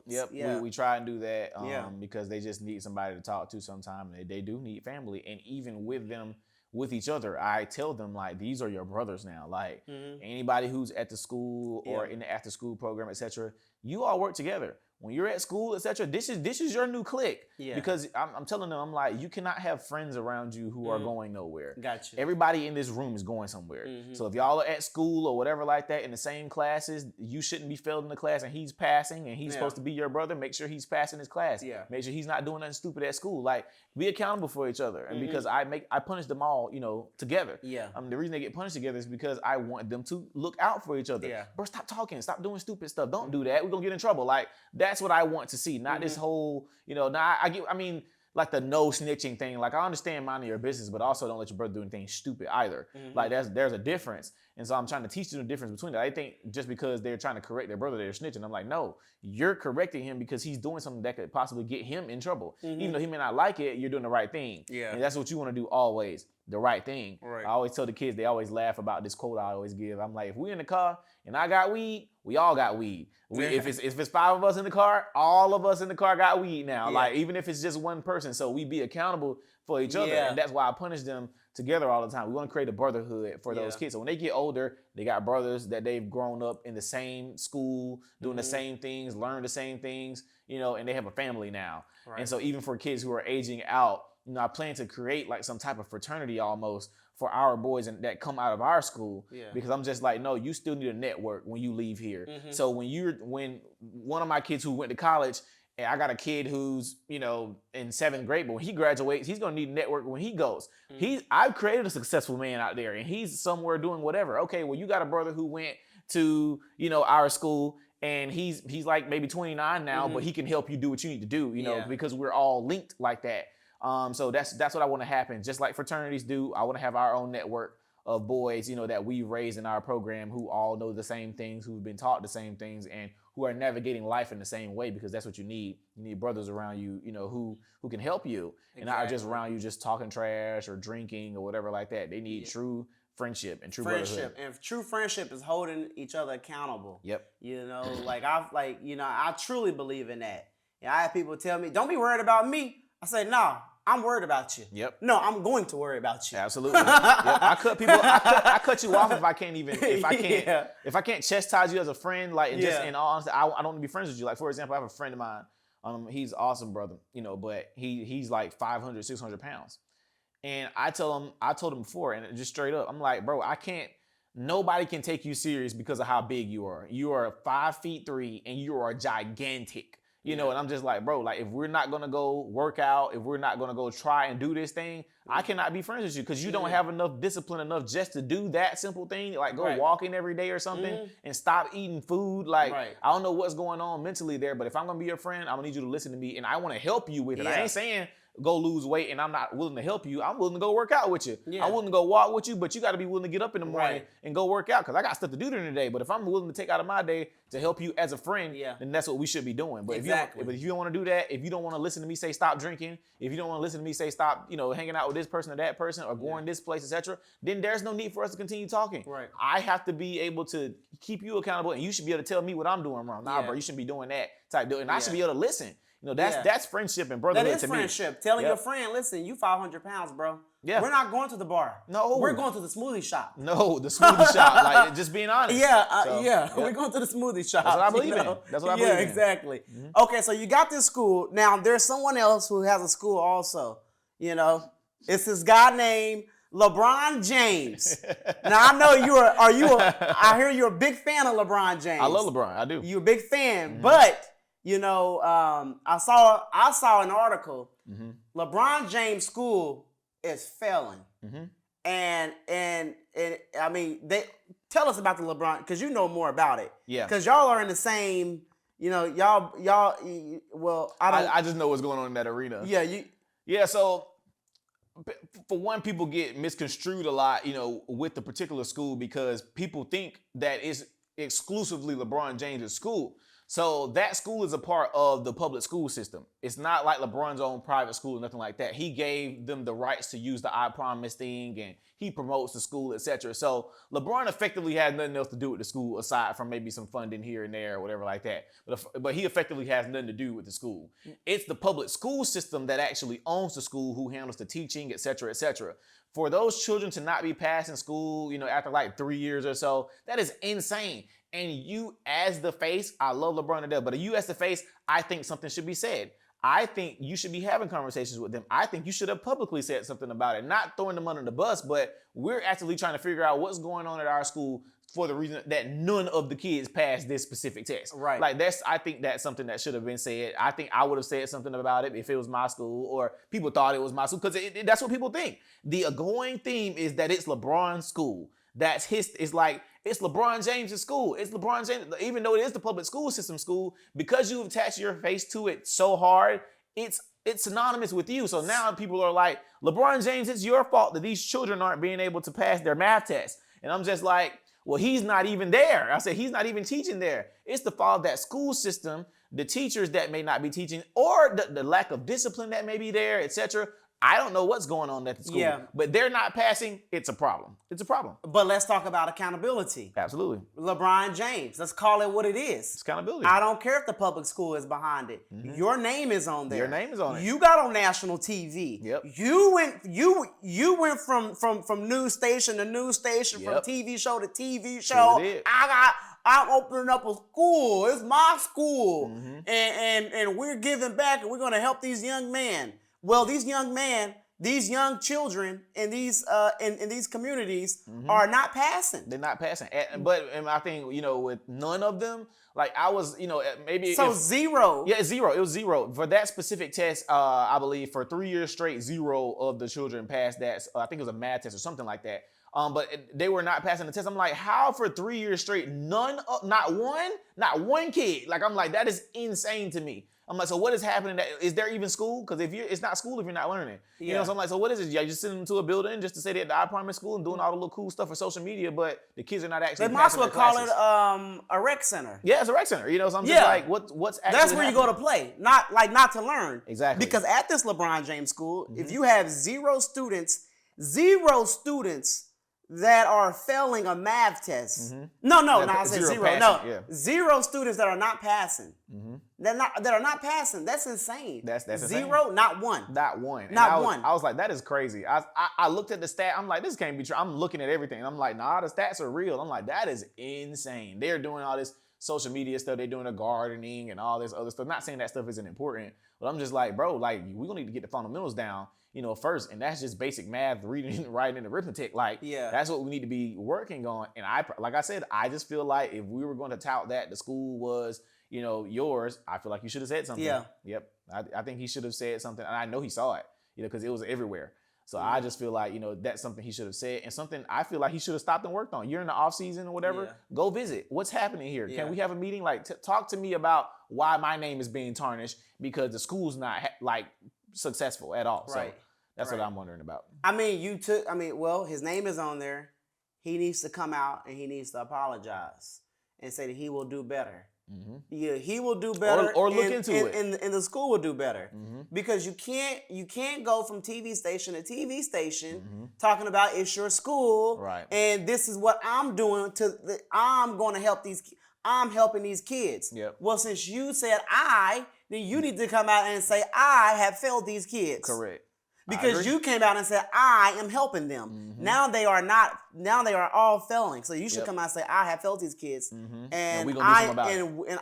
Yep. Yeah. We try and do that because they just need somebody to talk to sometime. They do need family. And even with them, with each other, I tell them, like, these are your brothers now. Like, anybody who's at the school or in the after school program, etc., you all work together. When you're at school, etc., this is your new clique. Yeah. Because I'm telling them, I'm like, you cannot have friends around you who are going nowhere. Gotcha. Everybody in this room is going somewhere. So if y'all are at school or whatever like that in the same classes, you shouldn't be failing the class and he's passing and he's supposed to be your brother. Make sure he's passing his class. Yeah. Make sure he's not doing nothing stupid at school. Like, be accountable for each other. And because I punish them all, together. Yeah. The reason they get punished together is because I want them to look out for each other. Yeah. Bro, stop talking. Stop doing stupid stuff. Don't do that. We're gonna get in trouble. Like, that's what I want to see. Not this whole, like the no snitching thing. Like, I understand minding your business, but also don't let your brother do anything stupid either. Like, there's a difference. And so I'm trying to teach them the difference between that. I think just because they're trying to correct their brother, they're snitching. I'm like, no, you're correcting him because he's doing something that could possibly get him in trouble. Even though he may not like it, you're doing the right thing. Yeah. And that's what you want to do always. The right thing. Right. I always tell the kids, they always laugh about this quote I always give. I'm like, if we're in the car and I got weed, we all got weed. If it's 5 of us in the car, all of us in the car got weed now. Yeah. Like, even if it's just one person. So we be accountable for each other. And that's why I punish them together all the time. We want to create a brotherhood for those kids. So when they get older, they got brothers that they've grown up in the same school, doing the same things, learn the same things, and they have a family now. Right. And so even for kids who are aging out, I plan to create like some type of fraternity almost for our boys that come out of our school, because I'm just like, no, you still need a network when you leave here. So when one of my kids who went to college, and I got a kid who's, in 7th grade, but when he graduates, he's gonna need a network when he goes. I've created a successful man out there, and he's somewhere doing whatever. Okay, well, you got a brother who went to, our school, and he's like maybe 29 now, but he can help you do what you need to do, because we're all linked like that. So that's what I want to happen. Just like fraternities do, I want to have our own network of boys, that we raised in our program who all know the same things, who've been taught the same things, and who are navigating life in the same way, because that's what you need. You need brothers around you, who can help you, and not just around you just talking trash or drinking or whatever like that. They need true friendship and true brotherhood. And true friendship is holding each other accountable. Yep. I truly believe in that. I have people tell me, "Don't be worried about me." I say, "No, I'm worried about you." Yep. No, I'm going to worry about you. Absolutely. Yep. I cut you off if I can't chastise you as a friend. Like, just in all honesty, I don't want to be friends with you. Like, for example, I have a friend of mine. He's an awesome brother, but he's like 500, 600 pounds. And I told him before, and just straight up, I'm like, bro, nobody can take you serious because of how big you are. You are 5'3" and you are gigantic. And I'm just like, bro, like, if we're not going to go work out, if we're not going to go try and do this thing, I cannot be friends with you because you don't have enough discipline enough just to do that simple thing, like go walking every day or something and stop eating food. Like, I don't know what's going on mentally there, but if I'm going to be your friend, I'm going to need you to listen to me, and I want to help you with it. I ain't saying go lose weight and I'm not willing to help you. I'm willing to go work out with you. I'm willing to go walk with you, but you got to be willing to get up in the morning and go work out, because I got stuff to do during the day. But if I'm willing to take out of my day to help you as a friend, then that's what we should be doing. But if you don't want to do that, if you don't want to listen to me say stop drinking, if you don't want to listen to me say stop, hanging out with this person or that person or going this place, etc., then there's no need for us to continue talking. Right. I have to be able to keep you accountable, and you should be able to tell me what I'm doing wrong. Nah, bro, you shouldn't be doing that type deal. And I should be able to listen. That's friendship and brotherhood to me. That is friendship. Telling your friend, listen, you 500 pounds, bro. Yeah. We're not going to the bar. No. We're going to the smoothie shop. No, the smoothie shop. Like, just being honest. We're going to the smoothie shop. That's what I believe in. That's what I believe in. Yeah, exactly. Mm-hmm. Okay, so you got this school. Now, there's someone else who has a school also. It's this guy named LeBron James. Now I know I hear you're a big fan of LeBron James. I love LeBron. I do. You're a big fan, but I saw an article. LeBron James' school is failing, and I mean, they tell us about the LeBron because you know more about it. Yeah. Because y'all are in the same. Y'all. Well, I just know what's going on in that arena. Yeah. Yeah. So, for one, people get misconstrued a lot, with the particular school because people think that it's exclusively LeBron James' school. So that school is a part of the public school system. It's not like LeBron's own private school or nothing like that. He gave them the rights to use the I Promise thing, and he promotes the school, etc. So LeBron effectively has nothing else to do with the school aside from maybe some funding here and there or whatever like that. But he effectively has nothing to do with the school. It's the public school system that actually owns the school, who handles the teaching, etc., etc. For those children to not be passing school, after like 3 years or so, that is insane. And you as the face, I love LeBron to death, but you as the face, I think something should be said. I think you should be having conversations with them. I think you should have publicly said something about it, not throwing them under the bus, but we're actually trying to figure out what's going on at our school for the reason that none of the kids passed this specific test. Right. Like I think that's something that should have been said. I think I would have said something about it if it was my school or people thought it was my school, because that's what people think. The going theme is that it's LeBron's school. It's LeBron James' school. It's LeBron James, even though it is the public school system school, because you've attached your face to it so hard, it's synonymous with you. So now people are like, LeBron James, it's your fault that these children aren't being able to pass their math test. And I'm just like, well, he's not even there. I said, he's not even teaching there. It's the fault of that school system, the teachers that may not be teaching, or the lack of discipline that may be there, etc. I don't know what's going on at the school, but they're not passing. It's a problem. It's a problem. But let's talk about accountability. Absolutely. LeBron James, let's call it what it is. It's accountability. I don't care if the public school is behind it. Your name is on there. Your name is on it. You got on national TV. Yep. You went from news station to news station, from TV show to TV show. Sure did. I'm opening up a school. It's my school. And we're giving back, and we're going to help these young men. Well, these young children in these communities are not passing. They're not passing. But I think, with none of them, like I was, maybe. So zero. Yeah, zero. It was zero. For that specific test, I believe for 3 years straight, zero of the children passed that. I think it was a math test or something like that. But they were not passing the test. I'm like, how for 3 years straight, not one kid? Like, I'm like, that is insane to me. I'm like, so what is happening? Is there even school? Because it's not school if you're not learning. So I'm like, so what is it? You just sending them to a building just to say that I Promise school and doing all the little cool stuff for social media, but the kids are not actually. They might as well call it a rec center. Yeah, it's a rec center. So I'm just like, what's actually That's where happening? you go to play, not to learn. Exactly. Because at this LeBron James school, if you have zero students that are failing a math test. I said zero. Zero students that are not passing. That are not passing. That's insane. That's zero, insane. not one. Not one. One. I was like, that is crazy. I looked at the stat. I'm like, this can't be true. I'm looking at everything. I'm like, nah, the stats are real. I'm like, that is insane. They're doing all this social media stuff. They're doing the gardening and all this other stuff. Not saying that stuff isn't important, but I'm just like, bro, like we're gonna need to get the fundamentals down. First, and that's just basic math, reading, writing, and arithmetic. That's what we need to be working on. And like I said, I just feel like if we were going to tout that the school was, yours, I feel like you should have said something. Yeah. Yep. I think he should have said something, and I know he saw it, because it was everywhere. So I just feel like, that's something he should have said, and something I feel like he should have stopped and worked on. You're in the off season or whatever. Go visit. What's happening here? Can we have a meeting? Talk to me about why my name is being tarnished because the school's not successful at all. Right. So that's what I'm wondering about. His name is on there. He needs to come out and he needs to apologize and say that he will do better. Yeah, he will do better. Or look into it. And the school will do better. Because you can't go from TV station to TV station talking about it's your school. Right. And this is what I'm doing I'm going to help I'm helping these kids. Yep. Well, since you said then you need to come out and say I have failed these kids. Correct. Because you came out and said, I am helping them. Now they are all failing. So you should come out and say, I have failed these kids. And we gonna do something about it.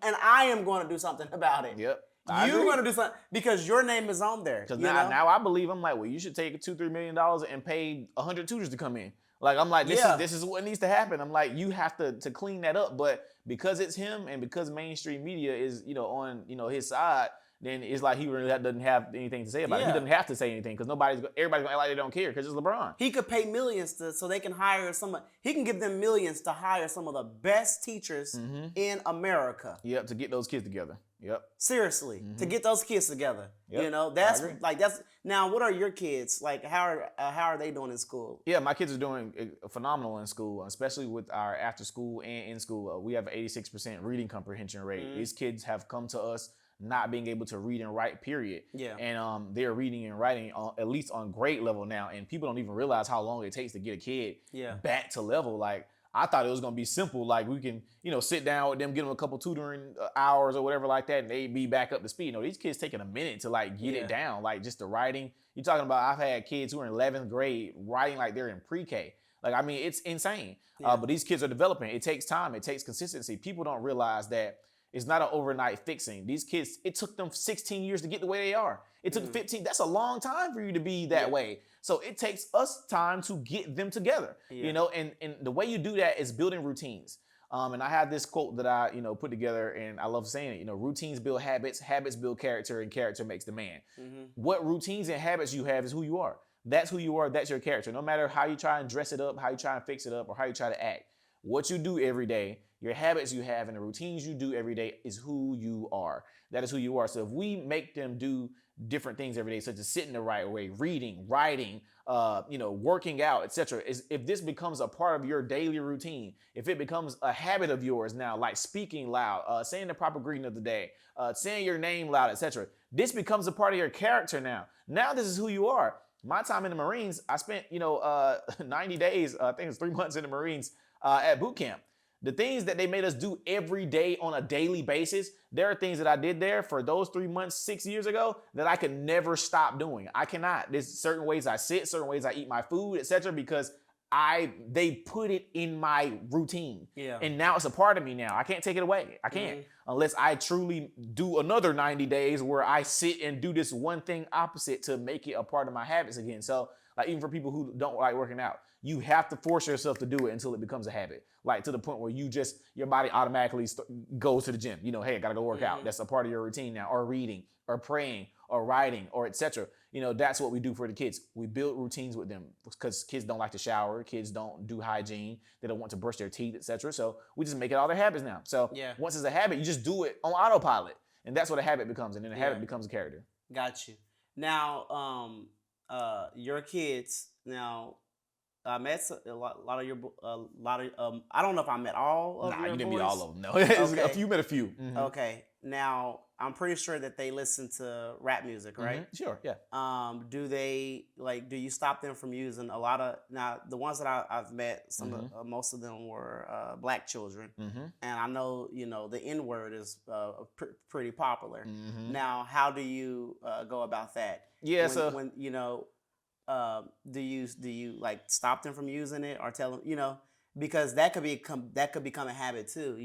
And I am going to do something about it. Yep. You're gonna do something because your name is on there. Because now I believe I'm like, well, you should take $2-3 million and pay 100 tutors to come in. Like I'm like, this is what needs to happen. I'm like, you have to clean that up. But because it's him and because mainstream media is on his side, then it's like he really doesn't have anything to say about it. He doesn't have to say anything because everybody's gonna act like they don't care because it's LeBron. He could pay millions so they can hire he can give them millions to hire some of the best teachers in America. Yep, to get those kids together. Yep. Seriously, to get those kids together. Yep. That's now. What are your kids like? How are they doing in school? Yeah, my kids are doing phenomenal in school, especially with our after school and in school. We have an 86% reading comprehension rate. These kids have come to us not being able to read and write, period. Yeah. And they're reading and writing at least on grade level now. And people don't even realize how long it takes to get a kid back to level. Like I thought it was gonna be simple. Like we can, sit down with them, give them a couple tutoring hours or whatever like that, and they be back up to speed. These kids taking a minute to like get it down, like just the writing. You're talking about I've had kids who are in 11th grade writing like they're in pre-K. Like, I mean, it's insane. But these kids are developing. It takes time. It takes consistency. People don't realize that it's not an overnight fixing. These kids, it took them 16 years to get the way they are. It took 15. That's a long time for you to be that way. So it takes us time to get them together, and the way you do that is building routines. And I have this quote that I, put together, and I love saying it. Routines build habits, habits build character, and character makes the man. What routines and habits you have is who you are. That's who you are. That's your character. No matter how you try and dress it up, how you try and fix it up, or how you try to act, what you do every day, your habits you have, and the routines you do every day is who you are. That is who you are. So if we make them do different things every day, such as sitting the right way, reading, writing, working out, etc. If this becomes a part of your daily routine, if it becomes a habit of yours now, like speaking loud, saying the proper greeting of the day, saying your name loud, etc., this becomes a part of your character now. Now this is who you are. My time in the Marines, I spent 90 days, I think it's 3 months in the Marines at boot camp. The things that they made us do every day on a daily basis, there are things that I did there for those 3 months, 6 years ago that I could never stop doing. I cannot. There's certain ways I sit, certain ways I eat my food, etc., because they put it in my routine. Yeah. And now it's a part of me now. I can't take it away. I can't. Unless I truly do another 90 days where I sit and do this one thing opposite to make it a part of my habits again. So like even for people who don't like working out, you have to force yourself to do it until it becomes a habit. Like to the point where your body automatically goes to the gym. Hey, I gotta go work out. That's a part of your routine now. Or reading, or praying, or writing, or etc. That's what we do for the kids. We build routines with them because kids don't like to shower. Kids don't do hygiene. They don't want to brush their teeth, etc. So we just make it all their habits now. So once it's a habit, you just do it on autopilot. And that's what a habit becomes. And then a habit becomes a character. Got you. Now, your kids, now, I met a lot of your, I don't know if I met all of your boys. You didn't meet all of them, no. Okay. You met a few. Mm-hmm. Okay. Now, I'm pretty sure that they listen to rap music, right? Mm-hmm. Sure, yeah. Do you stop them from using a lot of, now, the ones that I've met, most of them were black children. Mm-hmm. And I know, the N-word is pretty popular. Mm-hmm. Now, how do you go about that? Yeah, do you like stop them from using it or tell them, because that could become a habit too,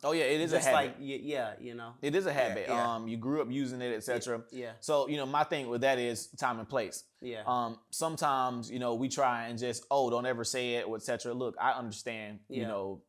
Oh yeah, it is a habit. It is a habit. Yeah. You grew up using it, etc. Yeah. So my thing with that is time and place. Yeah. Sometimes we try and just don't ever say it, etc. Look, I understand.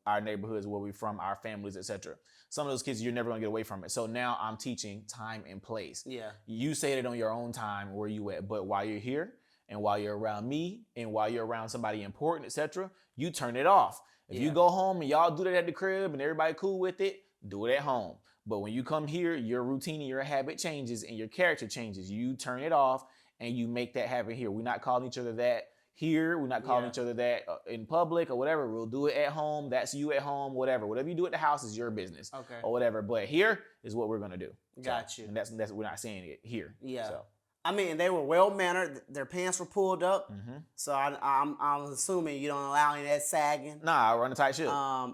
Our neighborhoods, where we're from, our families, etc. Some of those kids, you're never gonna get away from it. So now I'm teaching time and place. Yeah. You say it on your own time where you at, but while you're here, and while you're around me, and while you're around somebody important, etc., you turn it off. If you go home and y'all do that at the crib and everybody cool with it, do it at home. But when you come here, your routine and your habit changes and your character changes. You turn it off and you make that happen here. We're not calling each other that here. We're not calling each other that in public or whatever. We'll do it at home. That's you at home, whatever. Whatever you do at the house is your business. Okay. Or whatever. But here is what we're going to do. Got you. And that's we're not saying it here. Yeah. So. I mean, they were well-mannered. Their pants were pulled up. Mm-hmm. So I'm assuming you don't allow any of that sagging. Nah, I run a tight ship.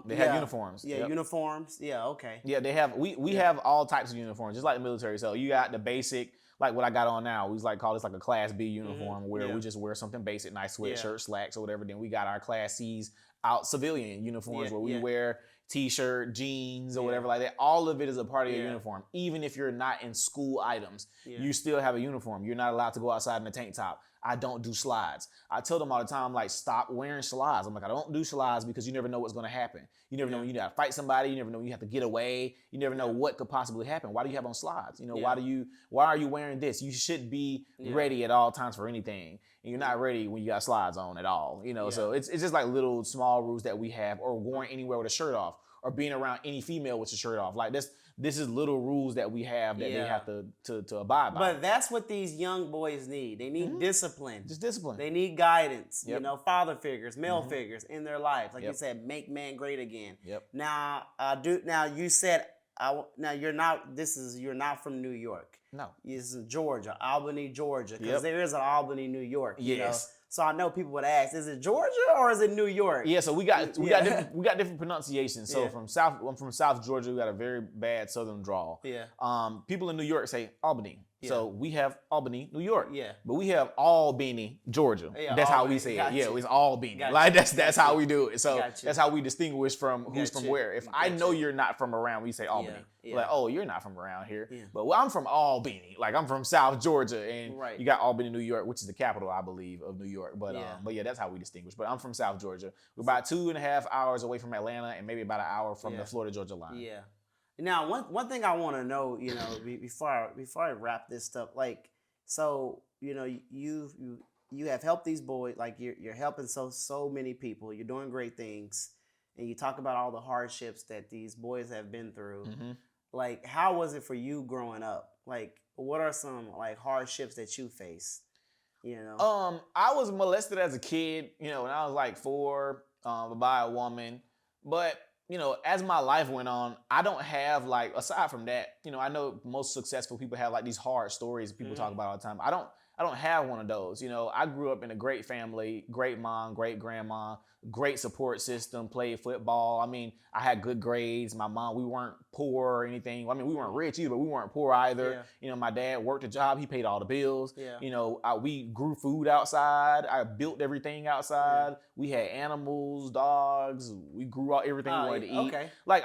They have uniforms. Yeah, uniforms. Yeah, okay. Yeah, they have. We have all types of uniforms, just like the military. So you got the basic, like what I got on now. We call this like a Class B uniform, where we just wear something basic, nice sweatshirt, slacks, or whatever. Then we got our Class C's out civilian uniforms where we wear t-shirt, jeans, or whatever like that. All of it is a part of your uniform. Even if you're not in school items, you still have a uniform. You're not allowed to go outside in a tank top. I don't do slides. I tell them all the time, like, stop wearing slides. I'm like, I don't do slides because you never know what's going to happen. You never know when you got to fight somebody. You never know when you have to get away. You never know what could possibly happen. Why do you have on slides? You know, why are you wearing this? You should be ready at all times for anything. And you're not ready when you got slides on at all. You know, so it's just like little small rules that we have, or going anywhere with a shirt off, or being around any female with a shirt off. Like this is little rules that we have that they have to abide by. But that's what these young boys need. They need discipline. Just discipline. They need guidance. You know, father figures, male figures in their lives. Like you said, make man great again. Now, you said you're not from New York. No. This is Georgia, Albany, Georgia. Because there is an Albany, New York. Yes. You know? So I know people would ask, is it Georgia or is it New York? Yeah, so we got different pronunciations. So I'm from South Georgia. We got a very bad Southern drawl. Yeah. People in New York say Albany. Yeah. So we have Albany, New York. Yeah. But we have Albany, Georgia. Yeah, that's Albany, how we say it. Yeah, it's Albany. Like that's how we do it. So that's how we distinguish from who's from where. If I know you're not from around, we say Albany. Like, oh, you're not from around here. Yeah. But I'm from Albany. Like, I'm from South Georgia, and you got Albany, New York, which is the capital, I believe, of New York. But yeah, that's how we distinguish. But I'm from South Georgia. We're about 2.5 hours away from Atlanta, and maybe about an hour from the Florida-Georgia line. Yeah. Now, one thing I want to know, you know, before I wrap this stuff, like, so, you know, you have helped these boys, like you're helping so many people. You're doing great things, and you talk about all the hardships that these boys have been through. Mm-hmm. Like, how was it for you growing up? Like, what are some like hardships that you faced? You know, I was molested as a kid. You know, when I was like 4, by a woman, but you know, as my life went on, I don't have like, aside from that, you know, I know most successful people have like these hard stories people talk about all the time. I don't have one of those. You know, I grew up in a great family, great mom, great grandma, great support system, played football. I mean, I had good grades. My mom, we weren't poor or anything. I mean, we weren't rich either, but we weren't poor either. Yeah. You know, my dad worked a job. He paid all the bills. Yeah. You know, we grew food outside. I built everything outside. Yeah. We had animals, dogs. We grew out everything we wanted to eat. Okay. Like,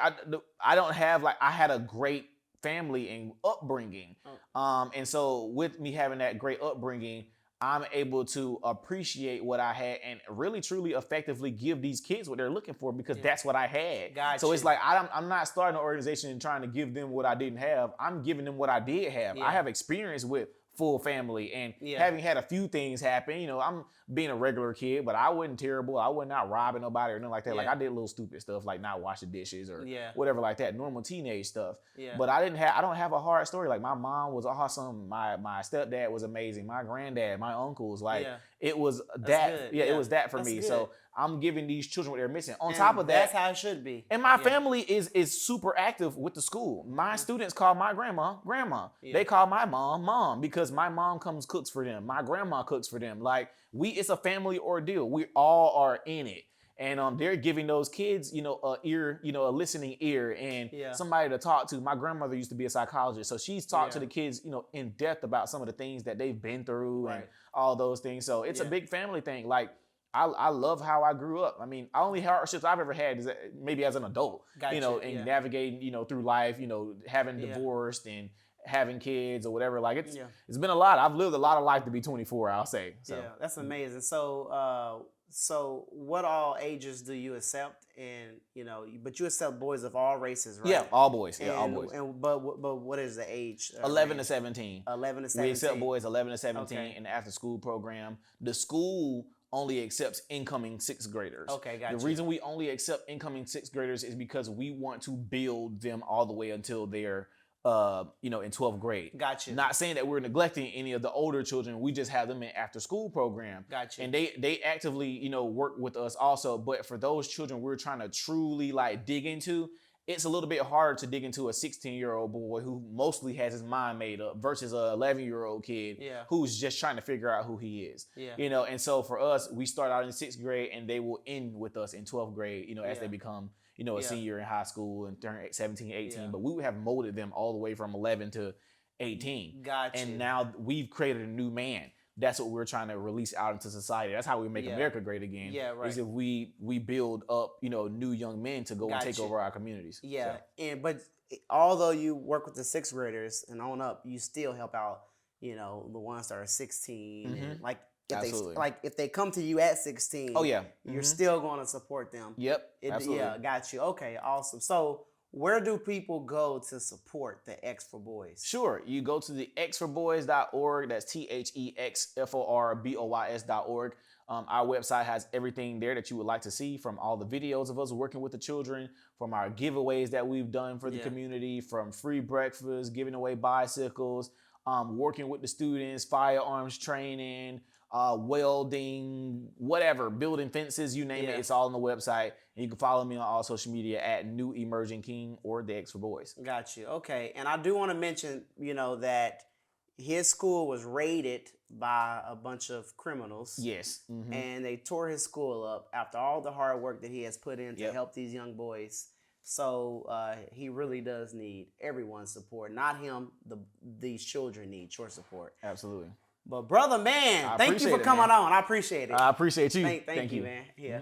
I don't have, like, I had a great family and upbringing. And so with me having that great upbringing, I'm able to appreciate what I had and really, truly, effectively give these kids what they're looking for, because that's what I had. Gotcha. So it's like, I'm not starting an organization and trying to give them what I didn't have. I'm giving them what I did have. Yeah. I have experience with full family and having had a few things happen. You know, I'm being a regular kid, but I wasn't terrible. I wasn't out robbing nobody or nothing like that. Like, I did little stupid stuff like not wash the dishes or whatever like that, normal teenage stuff. Yeah. But I don't have a hard story. Like, my mom was awesome. My stepdad was amazing. My granddad, my uncles, like it was that. Yeah, it was that for me. Good. So I'm giving these children what they're missing. On top of that, that's how it should be. And my family is super active with the school. My students call my grandma. Yeah. They call my mom, because my mom cooks for them. My grandma cooks for them. Like, it's a family ordeal. We all are in it. And they're giving those kids, you know, a listening ear and somebody to talk to. My grandmother used to be a psychologist, so she's talked to the kids, you know, in depth about some of the things that they've been through and all those things. So it's a big family thing. Like, I love how I grew up. I mean, only hardships I've ever had is maybe as an adult, you know, and navigating, you know, through life, you know, having divorced and having kids or whatever. Like, it's been a lot. I've lived a lot of life to be 24, I'll say. So. Yeah, that's amazing. So what all ages do you accept? And, you know, but you accept boys of all races, right? Yeah, all boys. Yeah, all boys. But what is the age? 11 to 17. 11 to 17. We accept boys 11 to 17 in the after school program. The school only accepts incoming 6th graders. Okay, gotcha. The reason we only accept incoming 6th graders is because we want to build them all the way until they're you know, in 12th grade. Gotcha. Not saying that we're neglecting any of the older children. We just have them in after school program. Gotcha. And they actively, you know, work with us also. But for those children we're trying to truly like dig into, it's a little bit harder to dig into a 16-year-old boy who mostly has his mind made up versus a 11-year-old kid who's just trying to figure out who he is. Yeah. You know, and so for us, we start out in 6th grade and they will end with us in 12th grade, you know, as they become, you know, a senior in high school and turn 17, 18. But we would have molded them all the way from 11 to 18. Gotcha. And now we've created a new man. that's what we're trying to release out into society. That's how we make America great again. Yeah, right. Is if we build up, new young men to go and take over our communities. Yeah, but although you work with the 6th graders and on up, you still help out, the ones that are 16 and like if they come to you at 16. Oh yeah, you're still going to support them. Yep, absolutely. Yeah, got you. Okay, awesome. So where do people go to support the X for Boys? Sure. You go to the xforboys.org. That's THEXFORBOYS.org. Our website has everything there that you would like to see, from all the videos of us working with the children, from our giveaways that we've done for the community, from free breakfast, giving away bicycles, working with the students, firearms training, welding, whatever, building fences, you name it. It's all on the website. And you can follow me on all social media at New Emerging King or the X for Boys. Got you. Okay. And I do want to mention, that his school was raided by a bunch of criminals. Yes. Mm-hmm. And they tore his school up after all the hard work that he has put in to help these young boys. So he really does need everyone's support. Not him. These children need your support. Absolutely. But brother, man, thank you for coming on. I appreciate it. I appreciate you. Thank you, man. Yeah.